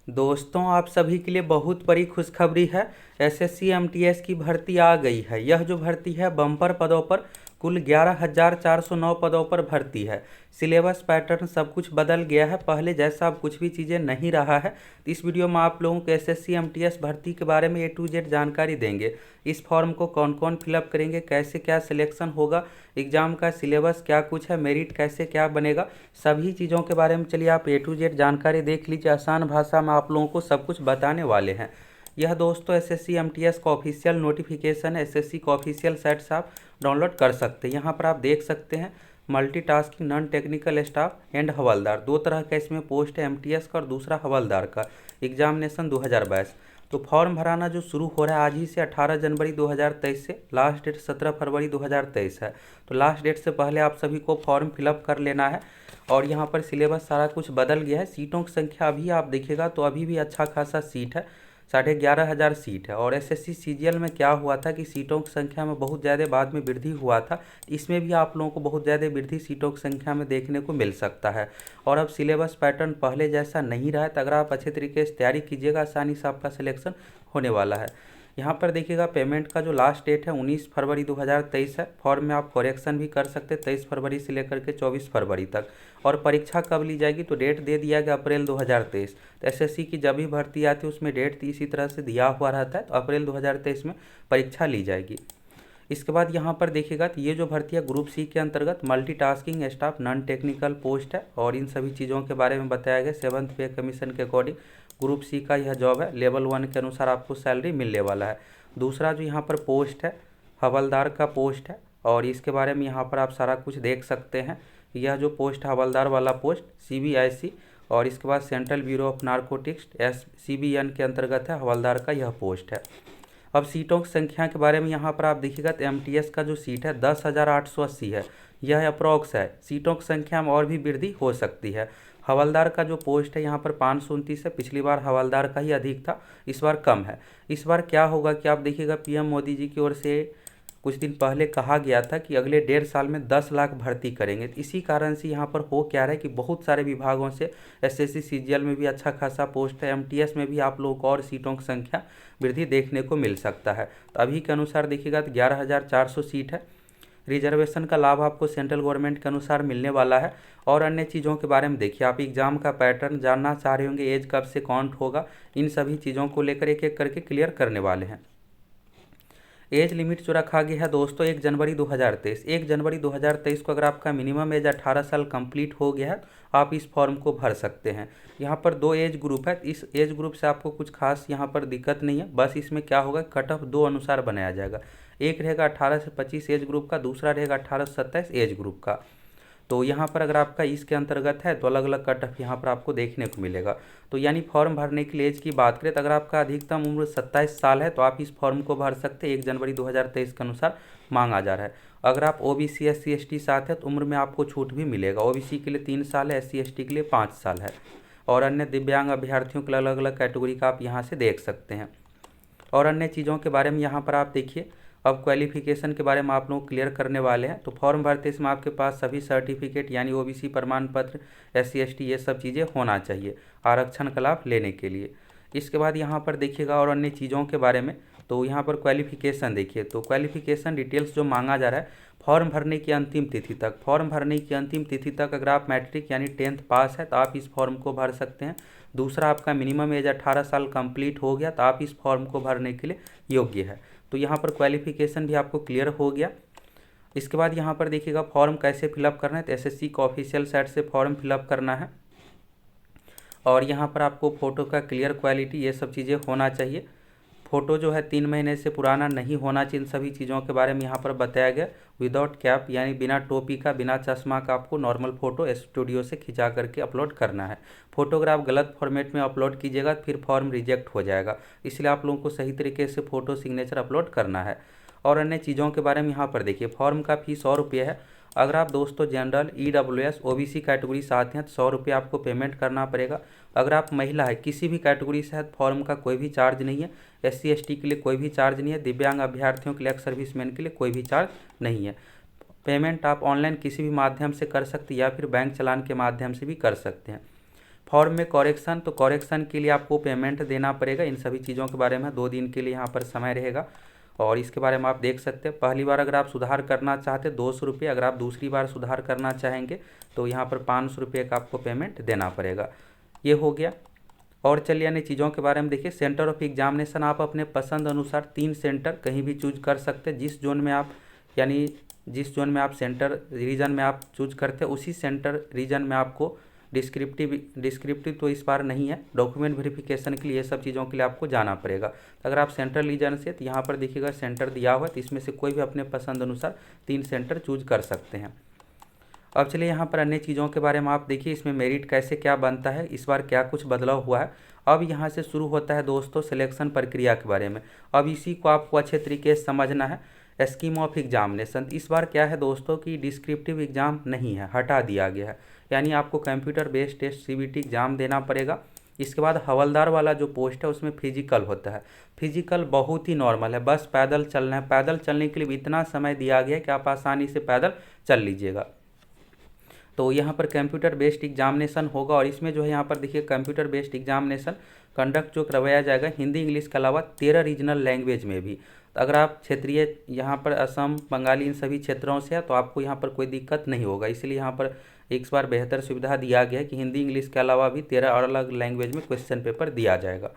दोस्तों, आप सभी के लिए बहुत बड़ी खुशखबरी है। एसएससी एमटीएस की भर्ती आ गई है। यह जो भर्ती है बम्पर पदों पर कुल 11,409 पदों पर भर्ती है। सिलेबस पैटर्न सब कुछ बदल गया है, पहले जैसा अब कुछ भी चीज़ें नहीं रहा है। तो इस वीडियो में आप लोगों को एसएससी एमटीएस भर्ती के बारे में ए टू जेड जानकारी देंगे। इस फॉर्म को कौन कौन फिलअप करेंगे, कैसे क्या सिलेक्शन होगा, एग्ज़ाम का सिलेबस क्या कुछ है, मेरिट कैसे क्या बनेगा, सभी चीज़ों के बारे में चलिए आप ए टू जेड जानकारी देख लीजिए। आसान भाषा में आप लोगों को सब कुछ बताने वाले हैं। यह दोस्तों एसएससी एमटीएस का ऑफिशियल नोटिफिकेशन है। एसएससी का ऑफिशियल साइट से आप डाउनलोड कर सकते हैं। यहाँ पर आप देख सकते हैं multitasking non technical staff and हवलदार, दो तरह का इसमें पोस्ट है, एमटीएस का और दूसरा हवलदार का। एग्जामिनेशन 2022। तो फॉर्म भराना जो शुरू हो रहा है आज ही से 18 जनवरी 2023 से, लास्ट डेट 17 फरवरी 2023 है। तो लास्ट डेट से पहले आप सभी को फॉर्म फिलअप कर लेना है। और यहाँ पर सिलेबस सारा कुछ बदल गया है। सीटों की संख्या अभी आप देखिएगा तो अभी भी अच्छा खासा सीट है, 11,500 सीट है। और एसएससी सीजीएल में क्या हुआ था कि सीटों की संख्या में बहुत ज़्यादा बाद में वृद्धि हुआ था। इसमें भी आप लोगों को बहुत ज़्यादा वृद्धि सीटों की संख्या में देखने को मिल सकता है। और अब सिलेबस पैटर्न पहले जैसा नहीं रहा है, तो अगर आप अच्छे तरीके से तैयारी कीजिएगा आसानी से आपका सिलेक्शन होने वाला है। यहाँ पर देखिएगा पेमेंट का जो लास्ट डेट है 19 फरवरी 2023 है। फॉर्म में आप करेक्शन भी कर सकते हैं 23 फरवरी से लेकर के 24 फरवरी तक। और परीक्षा कब ली जाएगी तो डेट दे दिया गया अप्रैल 2023। तो एसएससी की जब भी भर्ती आती है उसमें डेट इसी तरह से दिया हुआ रहता है। तो अप्रैल 2023 में परीक्षा ली जाएगी। इसके बाद यहाँ पर देखिएगा तो ये जो भर्ती है ग्रुप सी के अंतर्गत multitasking staff non technical post है। और इन सभी चीज़ों के बारे में बताया गया 7th पे कमीशन के अकॉर्डिंग ग्रुप सी का यह जॉब है। लेवल 1 के अनुसार आपको सैलरी मिलने वाला है। दूसरा जो यहाँ पर पोस्ट है हवलदार का पोस्ट है, और इसके बारे में यहाँ पर आप सारा कुछ देख सकते हैं। यह जो पोस्ट है हवलदार वाला पोस्ट सीबीआईसी और इसके बाद central bureau of narcotics SCBN के अंतर्गत है। हवलदार का यह पोस्ट है। अब सीटों की संख्या के बारे में यहाँ पर आप देखिएगा तो एमटीएस का जो सीट है 10,880 है। यह अप्रॉक्स है, सीटों की संख्या में और भी वृद्धि हो सकती है। हवलदार का जो पोस्ट है यहाँ पर 529 है। पिछली बार हवलदार का ही अधिक था, इस बार कम है। इस बार क्या होगा कि आप देखिएगा पीएम मोदी जी की ओर से कुछ दिन पहले कहा गया था कि अगले 1.5 साल में 10 लाख भर्ती करेंगे। तो इसी कारण से यहाँ पर हो क्या रहा है कि बहुत सारे विभागों से एसएससी सीजीएल में भी अच्छा खासा पोस्ट है, एमटीएस में भी आप लोगों को और सीटों की संख्या वृद्धि देखने को मिल सकता है। तो अभी के अनुसार देखिएगा तो 11,400 सीट है। रिजर्वेशन का लाभ आपको सेंट्रल गवर्नमेंट के अनुसार मिलने वाला है। और अन्य चीज़ों के बारे में देखिए, आप एग्ज़ाम का पैटर्न जानना चाह रहे होंगे, एज कब से काउंट होगा, इन सभी चीज़ों को लेकर एक एक करके क्लियर करने वाले हैं। एज लिमिट जो रखा गया है दोस्तों 1 जनवरी 2023। 1 जनवरी 2023 को अगर आपका मिनिमम एज 18 साल कंप्लीट हो गया है आप इस फॉर्म को भर सकते हैं। यहाँ पर 2 एज ग्रुप है। इस एज ग्रुप से आपको कुछ खास यहाँ पर दिक्कत नहीं है। बस इसमें क्या होगा कट ऑफ 2 अनुसार बनाया जाएगा। एक रहेगा 18 से 25 एज ग्रुप का, दूसरा रहेगा 18 से 27 एज ग्रुप का। तो यहाँ पर अगर आपका इसके अंतर्गत है तो अलग अलग कट ऑफ यहाँ पर आपको देखने को मिलेगा। तो यानी फॉर्म भरने के लिए एज की बात करें तो अगर आपका अधिकतम उम्र 27 साल है तो आप इस फॉर्म को भर सकते हैं। 1 जनवरी 2023 के अनुसार मांगा जा रहा है। अगर आप OBC SC ST साथ है तो उम्र में आपको छूट भी मिलेगा। OBC के लिए 3 साल है, SC ST के लिए 5 साल है। और अन्य दिव्यांग अभ्यर्थियों के अलग अलग कैटेगरी का आप यहाँ से देख सकते हैं। और अन्य चीज़ों के बारे में यहाँ पर आप देखिए। अब क्वालिफिकेशन के बारे में आप लोग क्लियर करने वाले हैं। तो फॉर्म भरते समय आपके पास सभी सर्टिफिकेट यानी OBC प्रमाण पत्र, SC ST ये सब चीज़ें होना चाहिए आरक्षण का लाभ लेने के लिए। इसके बाद यहाँ पर देखिएगा और अन्य चीज़ों के बारे में। तो यहाँ पर क्वालिफिकेशन देखिए, तो क्वालिफिकेशन डिटेल्स जो मांगा जा रहा है फॉर्म भरने की अंतिम तिथि तक, फॉर्म भरने की अंतिम तिथि तक अगर आप मैट्रिक यानी 10th पास है तो आप इस फॉर्म को भर सकते हैं। दूसरा, आपका मिनिमम एज 18 साल कंप्लीट हो गया तो आप इस फॉर्म को भरने के लिए योग्य है। तो यहाँ पर क्वालिफिकेशन भी आपको क्लियर हो गया। इसके बाद यहाँ पर देखिएगा फॉर्म कैसे फिलअप करना है। तो एसएससी का ऑफिशियल साइट से फॉर्म फिलअप करना है। और यहाँ पर आपको फ़ोटो का क्लियर क्वालिटी ये सब चीज़ें होना चाहिए। फ़ोटो जो है 3 महीने से पुराना नहीं होना चाहिए। इन सभी चीज़ों के बारे में यहाँ पर बताया गया। विदाउट कैप यानी बिना टोपी का, बिना चश्मा का आपको नॉर्मल फ़ोटो स्टूडियो से खिंचा करके अपलोड करना है। फोटोग्राफ गलत फॉर्मेट में अपलोड कीजिएगा फिर फॉर्म रिजेक्ट हो जाएगा। इसलिए आप लोगों को सही तरीके से फ़ोटो सिग्नेचर अपलोड करना है। और अन्य चीज़ों के बारे में यहाँ पर देखिए, फॉर्म का फीस 100 रुपये है। अगर आप दोस्तों जनरल, EWS, OBC कैटेगरी से आते हैं तो 100 रुपये आपको पेमेंट करना पड़ेगा। अगर आप महिला है किसी भी कैटेगरी से है तो फॉर्म का कोई भी चार्ज नहीं है। SC ST के लिए कोई भी चार्ज नहीं है। दिव्यांग अभ्यर्थियों के लिए, एक्स सर्विसमैन के लिए कोई भी चार्ज नहीं है। पेमेंट आप ऑनलाइन किसी भी माध्यम से कर सकते हैं या फिर बैंक चालान के माध्यम से भी कर सकते हैं। फॉर्म में कॉरेक्शन, तो कॉरेक्शन के लिए आपको पेमेंट देना पड़ेगा। इन सभी चीज़ों के बारे में 2 दिन के लिए यहाँ पर समय रहेगा और इसके बारे में आप देख सकते हैं। पहली बार अगर आप सुधार करना चाहते हैं 200 रुपये, अगर आप दूसरी बार सुधार करना चाहेंगे तो यहाँ पर 500 रुपये का आपको पेमेंट देना पड़ेगा। ये हो गया। और चलिए अन्य चीज़ों के बारे में देखिए। सेंटर ऑफ एग्जामिनेशन आप अपने पसंद अनुसार 3 सेंटर कहीं भी चूज कर सकते हैं। जिस जोन में आप यानी जिस जोन में आप सेंटर रीजन में आप चूज करते हैं उसी सेंटर रीजन में आपको डिस्क्रिप्टिव तो इस बार नहीं है, डॉक्यूमेंट वेरिफिकेशन के लिए ये सब चीज़ों के लिए आपको जाना पड़ेगा। अगर आप सेंट्रल रीजन से, तो यहाँ पर देखिएगा सेंटर दिया हुआ है, तो इसमें से कोई भी अपने पसंद अनुसार 3 सेंटर चूज कर सकते हैं। अब चलिए यहाँ पर अन्य चीज़ों के बारे में आप देखिए। इसमें मेरिट कैसे क्या बनता है, इस बार क्या कुछ बदलाव हुआ है। अब यहाँ से शुरू होता है दोस्तों सिलेक्शन प्रक्रिया के बारे में। अब इसी को आपको अच्छे तरीके से समझना है। स्कीम ऑफ एग्जामिनेशन, इस बार क्या है दोस्तों कि डिस्क्रिप्टिव एग्जाम नहीं है, हटा दिया गया है। यानी आपको computer based test CBT exam देना पड़ेगा। इसके बाद हवलदार वाला जो पोस्ट है उसमें फिजिकल होता है। फिजिकल बहुत ही नॉर्मल है, बस पैदल चलना है। पैदल चलने के लिए भी इतना समय दिया गया है कि आप आसानी से पैदल चल लीजिएगा। तो यहाँ पर कंप्यूटर बेस्ड एग्जामिनेशन होगा और इसमें जो है यहाँ पर देखिए कंप्यूटर बेस्ड एग्जामिनेशन कंडक्ट जो करवाया जाएगा हिंदी इंग्लिश के अलावा 13 रीजनल लैंग्वेज में भी। तो अगर आप क्षेत्रीय यहाँ पर असम बंगाली इन सभी क्षेत्रों से है तो आपको यहाँ पर कोई दिक्कत नहीं होगा। इसलिए यहाँ पर एक बार बेहतर सुविधा दिया गया है कि हिंदी इंग्लिश के अलावा भी 13 और अलग लैंग्वेज में क्वेश्चन पेपर दिया जाएगा।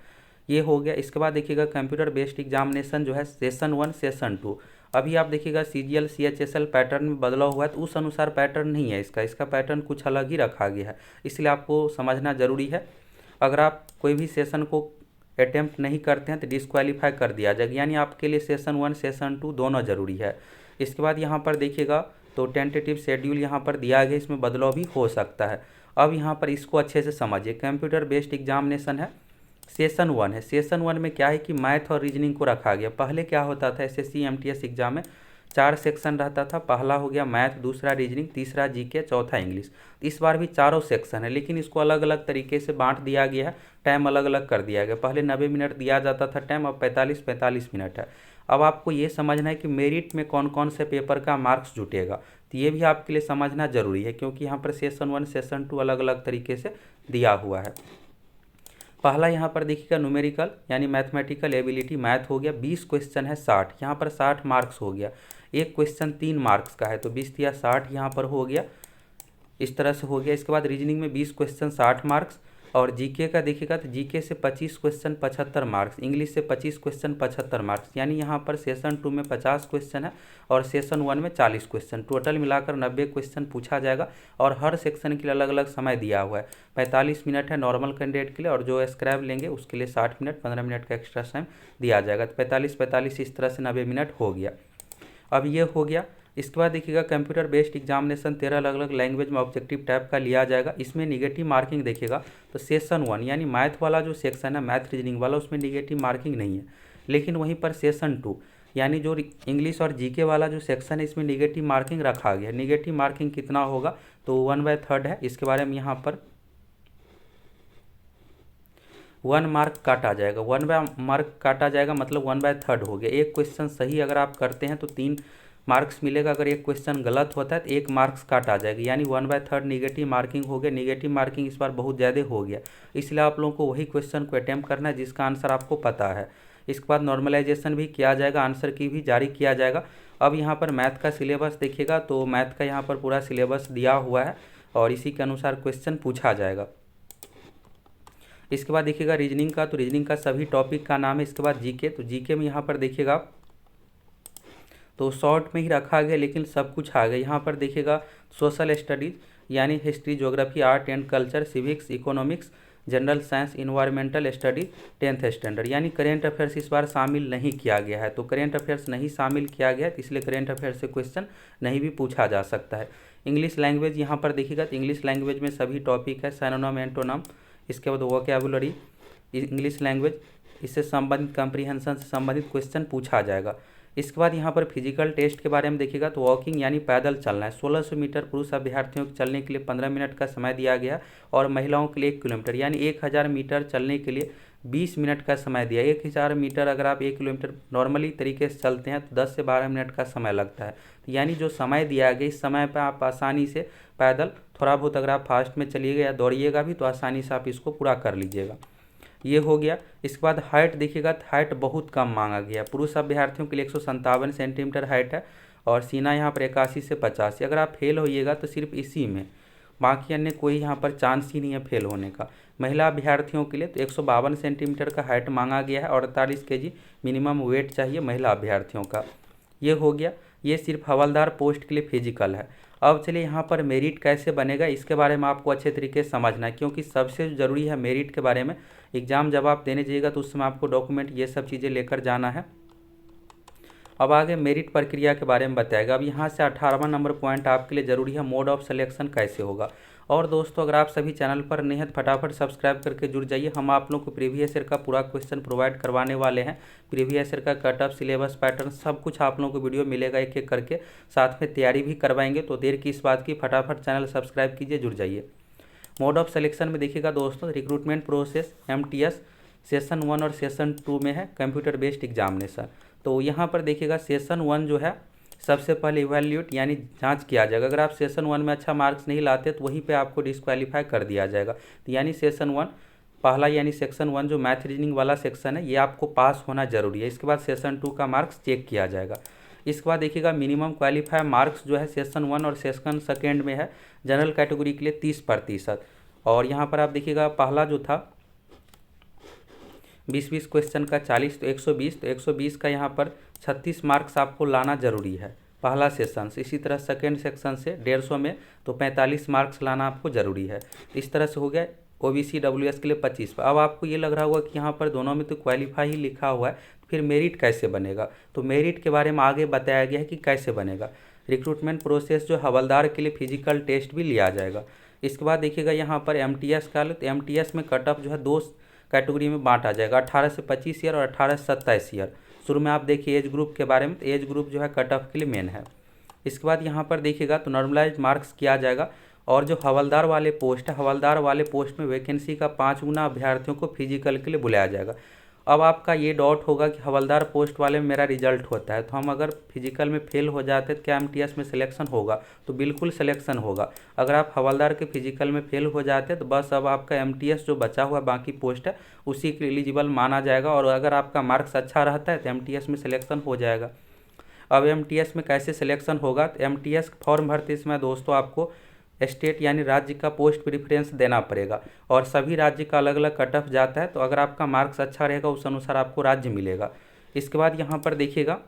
ये हो गया। इसके बाद देखिएगा कंप्यूटर बेस्ड एग्जामिनेशन जो है सेशन 1 सेशन 2। अभी आप देखिएगा CGL CHSL पैटर्न में बदलाव हुआ है, तो उस अनुसार पैटर्न नहीं है इसका पैटर्न कुछ अलग ही रखा गया है, इसलिए आपको समझना ज़रूरी है। अगर आप कोई भी सेशन को अटेम्प्ट नहीं करते हैं तो डिस्क्वालीफाई कर दिया जाएगा, यानी आपके लिए सेशन 1 सेशन 2 दोनों ज़रूरी है। इसके बाद यहाँ पर देखिएगा तो टेंटेटिव शेड्यूल यहाँ पर दिया गया, इसमें बदलाव भी हो सकता है। अब यहाँ पर इसको अच्छे से समझिए। कंप्यूटर बेस्ड एग्जामिनेशन है, सेशन 1 है। सेशन 1 में क्या है कि मैथ और रीजनिंग को रखा गया। पहले क्या होता था SSC MTS एग्जाम में 4 सेक्शन रहता था। पहला हो गया मैथ, दूसरा रीजनिंग, तीसरा GK, चौथा इंग्लिश। इस बार भी चारों सेक्शन है, लेकिन इसको अलग अलग तरीके से बांट दिया गया है, टाइम अलग अलग कर दिया गया। पहले 90 मिनट दिया जाता था टाइम, अब 45 मिनट है। अब आपको ये समझना है कि मेरिट में कौन कौन से पेपर का मार्क्स जुटेगा, तो ये भी आपके लिए समझना जरूरी है, क्योंकि यहाँ पर सेशन 1 सेशन 2 अलग अलग तरीके से दिया हुआ है। पहला यहाँ पर देखिएगा न्यूमेरिकल यानी मैथमेटिकल एबिलिटी मैथ हो गया, 20 क्वेश्चन है 60, यहाँ पर 60 मार्क्स हो गया। एक क्वेश्चन 3 मार्क्स का है तो 20 या 60 यहाँ पर हो गया, इस तरह से हो गया। इसके बाद रीजनिंग में 20 क्वेश्चन 60 मार्क्स, और GK का देखिएगा तो GK से 25 क्वेश्चन 75 मार्क्स, इंग्लिश से 25 क्वेश्चन 75 मार्क्स, यानी यहाँ पर सेशन 2 में 50 क्वेश्चन है और सेशन 1 में 40 क्वेश्चन, टोटल मिलाकर 90 क्वेश्चन पूछा जाएगा। और हर सेक्शन के लिए अलग अलग समय दिया हुआ है। 45 मिनट है नॉर्मल कैंडिडेट के लिए, और जो स्क्रैब लेंगे उसके लिए 60 मिनट, 15 मिनट का एक्स्ट्रा टाइम दिया जाएगा। तो 45 इस तरह से 90 मिनट हो गया। अब ये हो गया। इसके बाद देखिएगा कंप्यूटर बेस्ड एग्जामिनेशन 13 अलग अलग लैंग्वेज में ऑब्जेक्टिव टाइप का लिया जाएगा। इसमें निगेटिव मार्किंग देखिएगा तो सेशन 1 यानी मैथ वाला जो सेक्शन है मैथ रीजनिंग वाला, उसमें निगेटिव मार्किंग नहीं है। लेकिन वहीं पर सेशन 2 यानी जो इंग्लिश और GK वाला जो सेक्शन है इसमें निगेटिव मार्किंग रखा गया है। निगेटिव मार्किंग कितना होगा तो 1/3 है। इसके बारे में यहाँ पर 1 मार्क काटा जाएगा, 1 मार्क काटा जाएगा मतलब 1/3 हो गया। एक क्वेश्चन सही अगर आप करते हैं तो 3 मार्क्स मिलेगा, अगर एक क्वेश्चन गलत होता है तो 1 मार्क्स काटा जाएगा, यानी 1/3 निगेटिव मार्किंग हो गया। निगेटिव मार्किंग इस बार बहुत ज़्यादा हो गया, इसलिए आप लोगों को वही क्वेश्चन को अटैम्प्ट करना है जिसका आंसर आपको पता है। इसके बाद नॉर्मलाइजेशन भी किया जाएगा, आंसर की भी जारी किया जाएगा। अब यहाँ पर मैथ का सिलेबस देखिएगा तो मैथ का यहाँ पर पूरा सिलेबस दिया हुआ है और इसी के अनुसार क्वेश्चन पूछा जाएगा। इसके बाद देखिएगा रीजनिंग का, तो रीजनिंग का सभी टॉपिक का नाम है। इसके बाद GK, तो GK में यहाँ पर देखिएगा तो शॉर्ट में ही रखा गया लेकिन सब कुछ आ गया। यहाँ पर देखिएगा सोशल स्टडीज़ यानी history, geography, art and culture, civics, economics, general science, environmental study 10th standard, यानी करेंट अफेयर्स इस बार शामिल नहीं किया गया है। तो करेंट अफेयर्स नहीं शामिल किया गया है, इसलिए करेंट अफेयर्स से क्वेश्चन नहीं भी पूछा जा सकता है। इंग्लिश लैंग्वेज यहाँ पर देखिएगा तो इंग्लिश लैंग्वेज में सभी टॉपिक है, सिनोनिम, एंटोनिम, इसके बाद वोकैबुलरी, इंग्लिश लैंग्वेज, इससे संबंधित कॉम्प्रिहेंशन से संबंधित क्वेश्चन पूछा जाएगा। इसके बाद यहाँ पर फिजिकल टेस्ट के बारे में देखिएगा तो वॉकिंग यानी पैदल चलना है। 1600 मीटर पुरुष अभ्यर्थियों को चलने के लिए 15 मिनट का समय दिया गया और महिलाओं के लिए 1 किलोमीटर यानी 1000 मीटर चलने के लिए 20 मिनट का समय दिया। 1000 मीटर अगर आप 1 किलोमीटर नॉर्मली तरीके से चलते हैं तो 10 से 12 मिनट का समय लगता है। यानी जो समय दिया गया इस समय पर आप आसानी से पैदल थोड़ा बहुत अगर आप फास्ट में चलिएगा या दौड़िएगा भी तो आसानी से आप इसको पूरा कर लीजिएगा। ये हो गया। इसके बाद हाइट देखिएगा तो हाइट बहुत कम मांगा गया। पुरुष अभ्यर्थियों के लिए 157 सेंटीमीटर हाइट है और सीना यहाँ पर 81 से 85। अगर आप फेल होइएगा तो सिर्फ इसी में, बाकी अन्य कोई यहाँ पर चांस ही नहीं है फेल होने का। महिला अभ्यर्थियों के लिए तो 152 सेंटीमीटर का हाइट मांगा गया है और 48 kg मिनिमम वेट चाहिए महिला अभ्यर्थियों का। ये हो गया। ये सिर्फ हवलदार पोस्ट के लिए फिजिकल है। अब चलिए यहाँ पर मेरिट कैसे बनेगा इसके बारे में आपको अच्छे तरीके से समझना है, क्योंकि सबसे ज़रूरी है मेरिट के बारे में। एग्ज़ाम जब आप देने जाइएगा तो उस समय आपको डॉक्यूमेंट ये सब चीज़ें लेकर जाना है। अब आगे मेरिट प्रक्रिया के बारे में बताएगा। अब यहाँ से 18वां नंबर पॉइंट आपके लिए ज़रूरी है, मोड ऑफ सिलेक्शन कैसे होगा। और दोस्तों अगर आप सभी चैनल पर नए हैं तो फटाफट सब्सक्राइब करके जुड़ जाइए। हम आप लोगों को प्रीवियस ईयर का पूरा क्वेश्चन प्रोवाइड करवाने वाले हैं। प्रीवियस ईयर का कट ऑफ, सिलेबस, पैटर्न सब कुछ आप लोगों को वीडियो मिलेगा एक एक करके, साथ में तैयारी भी करवाएंगे। तो देर की इस बात की, फटाफट चैनल सब्सक्राइब कीजिए, जुड़ जाइए। मोड ऑफ सिलेक्शन में देखिएगा दोस्तों, रिक्रूटमेंट प्रोसेस MTS सेशन 1 और सेशन 2 में है कंप्यूटर बेस्ड एग्जामिनेशन। तो यहाँ पर देखिएगा सेशन 1 जो है सबसे पहले इवैल्यूएट यानी जांच किया जाएगा। अगर आप सेशन 1 में अच्छा मार्क्स नहीं लाते तो वहीं पे आपको डिस्क्वालीफाई कर दिया जाएगा। तो यानी सेशन 1 पहला यानी सेक्शन 1 जो मैथ रीजनिंग वाला सेक्शन है ये आपको पास होना जरूरी है। इसके बाद सेशन 2 का मार्क्स चेक किया जाएगा। इसके बाद देखिएगा मिनिमम क्वालिफाई मार्क्स जो है सेशन 1 और सेशन 2 में है जनरल कैटेगरी के लिए 30%। और यहाँ पर आप देखिएगा पहला जो था 20-20 क्वेश्चन का 40 तो 120, तो 120 का यहाँ पर 36 मार्क्स आपको लाना जरूरी है पहला सेशन से। इसी तरह सेकेंड सेक्शन से 150 में तो 45 मार्क्स लाना आपको ज़रूरी है। इस तरह से हो गया। OBC WS के लिए 25। अब आपको ये लग रहा होगा कि यहाँ पर दोनों में तो क्वालिफाई ही लिखा हुआ है, फिर मेरिट कैसे बनेगा। तो मेरिट के बारे में आगे बताया गया है कि कैसे बनेगा। रिक्रूटमेंट प्रोसेस जो हवलदार के लिए फिजिकल टेस्ट भी लिया जाएगा। इसके बाद देखिएगा यहाँ पर MTS का, तो MTS में कट ऑफ जो है 2 कैटेगरी में बांटा जाएगा, 18 से 25 ईयर और 18 से 27 ईयर। शुरू में आप देखिए एज ग्रुप के बारे में, तो एज ग्रुप जो है कट ऑफ के लिए मेन है। इसके बाद यहाँ पर देखिएगा तो नॉर्मलाइज मार्क्स किया जाएगा। और जो हवलदार वाले पोस्ट है, हवलदार वाले पोस्ट में वैकेंसी का 5 गुना अभ्यर्थियों को फिजिकल के लिए बुलाया जाएगा। अब आपका ये डाउट होगा कि हवलदार पोस्ट वाले में मेरा रिजल्ट होता है तो हम अगर फिजिकल में फेल हो जाते हैं तो क्या MTS में सिलेक्शन होगा। तो बिल्कुल सिलेक्शन होगा। अगर आप हवलदार के फिजिकल में फेल हो जाते हैं तो बस अब आपका MTS जो बचा हुआ बाकी पोस्ट है उसी के एलिजिबल माना जाएगा। और अगर आपका मार्क्स अच्छा रहता है तो MTS में सिलेक्शन हो जाएगा। अब MTS में कैसे सिलेक्शन होगा, तो MTS फॉर्म भरते समय दोस्तों आपको स्टेट यानी राज्य का पोस्ट प्रेफरेंस देना पड़ेगा और सभी राज्य का अलग अलग कट ऑफ जाता है। तो अगर आपका मार्क्स अच्छा रहेगा उस अनुसार आपको राज्य मिलेगा। इसके बाद यहाँ पर देखिएगा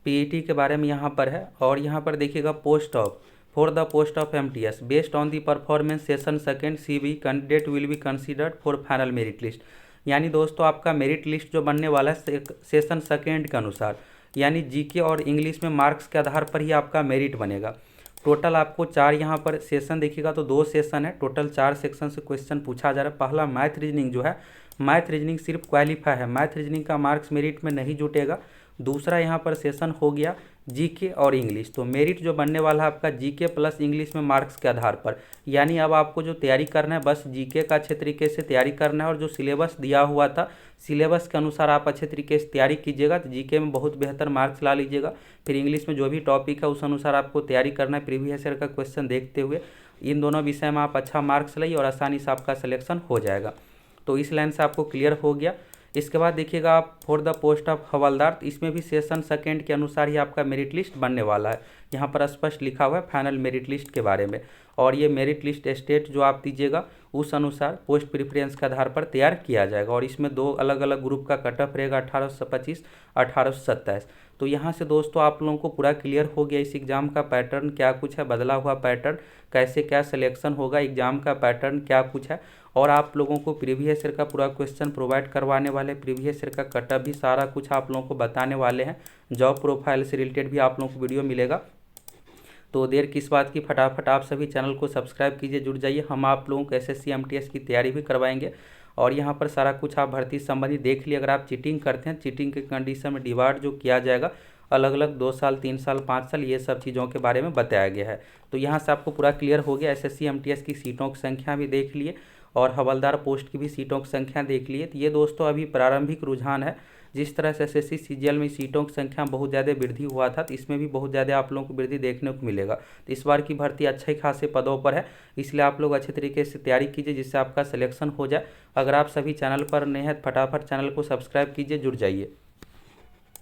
PET के बारे में यहाँ पर है। और यहाँ पर देखिएगा post of for the post of MTS based on the performance session 2 CV candidate will be considered for final merit list. यानी दोस्तों आपका मेरिट लिस्ट जो बनने वाला है सेशन 2 के अनुसार, यानी GK और इंग्लिश में मार्क्स के आधार पर ही आपका मेरिट बनेगा। टोटल आपको 4 यहाँ पर सेशन देखिएगा तो 2 सेशन है, टोटल 4 सेक्शन से क्वेश्चन पूछा जा रहा है। पहला मैथ रीजनिंग जो है, मैथ रीजनिंग सिर्फ क्वालिफाई है, मैथ रीजनिंग का मार्क्स मेरिट में नहीं जुटेगा। दूसरा यहाँ पर सेशन हो गया GK और इंग्लिश। तो मेरिट जो बनने वाला है आपका GK प्लस इंग्लिश में मार्क्स के आधार पर। यानी अब आपको जो तैयारी करना है बस GK का अच्छे तरीके से तैयारी करना है और जो सिलेबस दिया हुआ था सिलेबस के अनुसार आप अच्छे तरीके से तैयारी कीजिएगा तो GK में बहुत बेहतर मार्क्स ला लीजिएगा। फिर इंग्लिश में जो भी टॉपिक है उस अनुसार आपको तैयारी करना है प्रीवियस ईयर का क्वेश्चन देखते हुए। इन दोनों विषय में आप अच्छा मार्क्स लाइए और आसानी से आपका सिलेक्शन हो जाएगा। तो इस लाइन से आपको क्लियर हो गया। इसके बाद देखिएगा आप फॉर द पोस्ट ऑफ हवलदार, तो इसमें भी सेशन 2 के अनुसार ही आपका मेरिट लिस्ट बनने वाला है। यहाँ पर स्पष्ट लिखा हुआ है फाइनल मेरिट लिस्ट के बारे में। और ये मेरिट लिस्ट स्टेट जो आप दीजिएगा उस अनुसार पोस्ट प्रेफरेंस के आधार पर तैयार किया जाएगा। और इसमें 2 अलग अलग ग्रुप का कट ऑफ रहेगा, 18 से 25, 18 से 27। तो यहाँ से दोस्तों आप लोगों को पूरा क्लियर हो गया इस एग्ज़ाम का पैटर्न क्या कुछ है, बदला हुआ पैटर्न, कैसे क्या सिलेक्शन होगा, एग्ज़ाम का पैटर्न क्या कुछ है। और आप लोगों को प्रीवियस ईयर का पूरा क्वेश्चन प्रोवाइड करवाने वाले, प्रीवियस ईयर का कट ऑफ भी सारा कुछ आप लोगों को बताने वाले हैं। जॉब प्रोफाइल से रिलेटेड भी आप लोगों को वीडियो मिलेगा। तो देर किस बात की, फटाफट आप सभी चैनल को सब्सक्राइब कीजिए, जुड़ जाइए। हम आप लोगों को एसएससी एमटीएस की तैयारी भी करवाएंगे और यहाँ पर सारा कुछ आप भर्ती संबंधी देख लिए। अगर आप चीटिंग करते हैं, चीटिंग के कंडीशन में डिवाइड जो किया जाएगा अलग अलग 2 साल, 3 साल, 5 साल, ये सब चीज़ों के बारे में बताया गया है। तो यहाँ से आपको पूरा क्लियर हो गया। एसएससी एमटीएस की सीटों की संख्या भी देख लिए और हवलदार पोस्ट की भी सीटों की संख्या देख लिए। तो ये दोस्तों अभी प्रारंभिक रुझान है। जिस तरह से एसएससी सीजीएल में सीटों की संख्या बहुत ज़्यादा वृद्धि हुआ था, तो इसमें भी बहुत ज़्यादा आप लोगों को वृद्धि देखने को मिलेगा। तो इस बार की भर्ती अच्छे खासे पदों पर है, इसलिए आप लोग अच्छे तरीके से तैयारी कीजिए जिससे आपका सिलेक्शन हो जाए। अगर आप सभी चैनल पर नए हैं, फटाफट चैनल को सब्सक्राइब कीजिए, जुड़ जाइए।